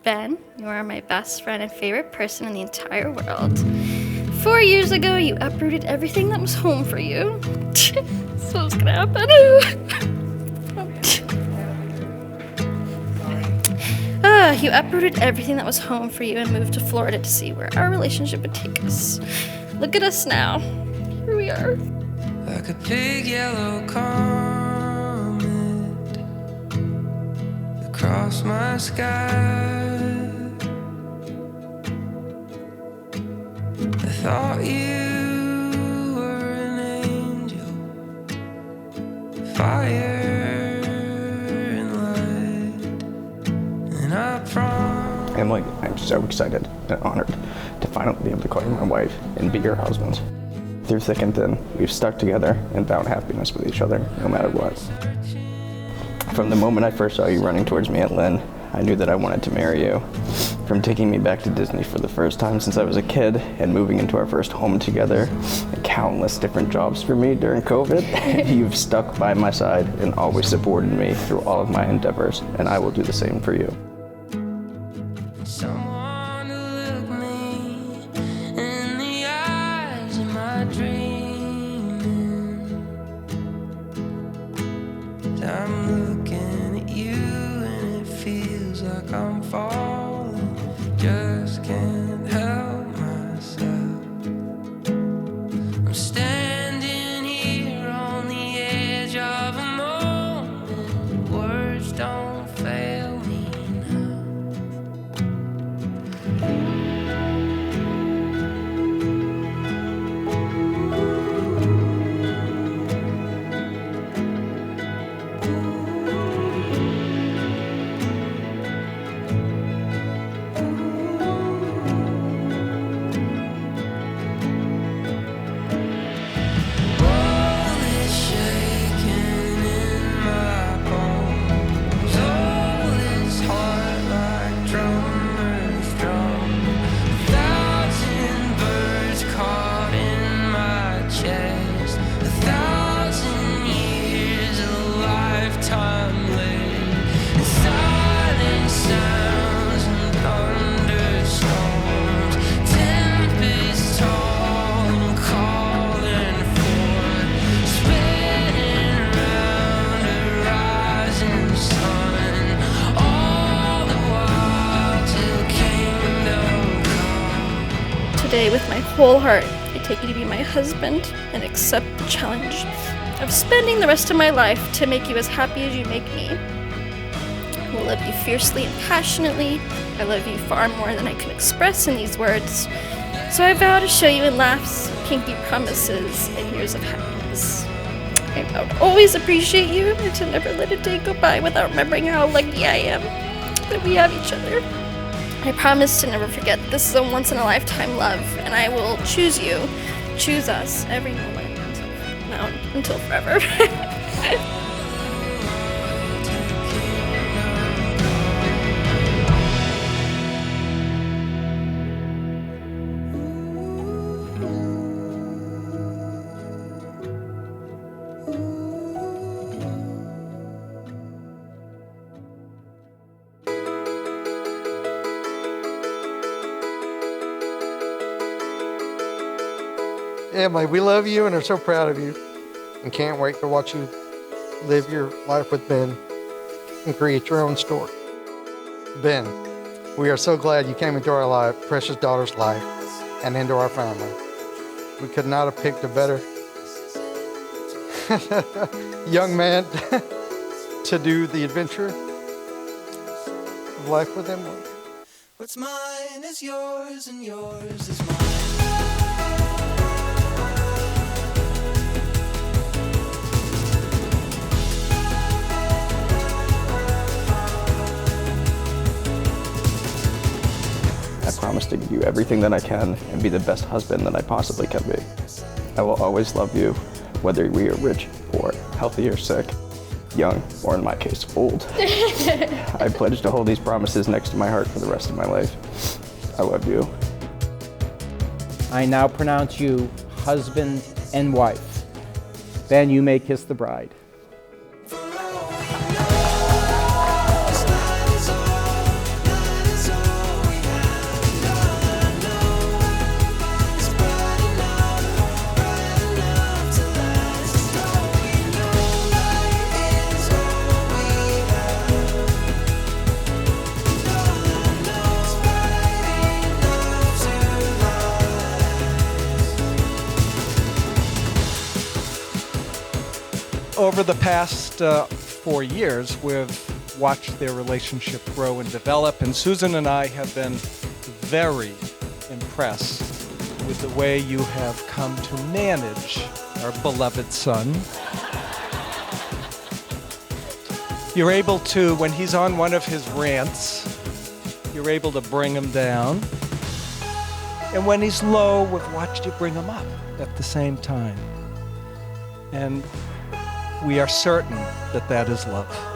Ben, you are my best friend and favorite person in the entire world. 4 years ago, you uprooted everything that was home for you. So what's gonna happen? You uprooted everything that was home for you and moved to Florida to see where our relationship would take us. Look at us now. Here we are. Like a big yellow comet across my sky. I thought you were an angel, fire and light, and I promise. Emily, I'm so excited and honored to finally be able to call you my wife and be your husband. Through thick and thin, we've stuck together and vowed happiness with each other, no matter what. From the moment I first saw you running towards me at Lynn, I knew that I wanted to marry you. From taking me back to Disney for the first time since I was a kid and moving into our first home together and countless different jobs for me during COVID, you've stuck by my side and always supported me through all of my endeavors, and I will do the same for you. Someone to look me in the eyes of my dreaming. I'm looking at you and it feels like I'm falling. Just can't help myself. I'm standing here on the edge of a moment. Words don't fail me now. Today, with my whole heart, I take you to be my husband and accept the challenge of spending the rest of my life to make you as happy as you make me. I will love you fiercely and passionately. I love you far more than I can express in these words. So I vow to show you in laughs, pinky promises, and years of happiness. I vow to always appreciate you and to never let a day go by without remembering how lucky I am that we have each other. I promise to never forget that this is a once-in-a-lifetime love, and I will choose you, choose us, every moment, until forever. Emily, we love you and are so proud of you and can't wait to watch you live your life with Ben and create your own story. Ben, we are so glad you came into our life, precious daughter's life, and into our family. We could not have picked a better young man to do the adventure of life with Emily. What's mine is yours and yours is mine. I promise to give you everything that I can and be the best husband that I possibly can be. I will always love you, whether we are rich, poor, healthy or sick, young, or in my case, old. I pledge to hold these promises next to my heart for the rest of my life. I love you. I now pronounce you husband and wife. Ben, you may kiss the bride. For all we know, this night is all, night is all. over the past 4 years, we've watched their relationship grow and develop, and Susan and I have been very impressed with the way you have come to manage our beloved son. You're able to, when he's on one of his rants, you're able to bring him down. And when he's low, we've watched you bring him up at the same time. And we are certain that that is love.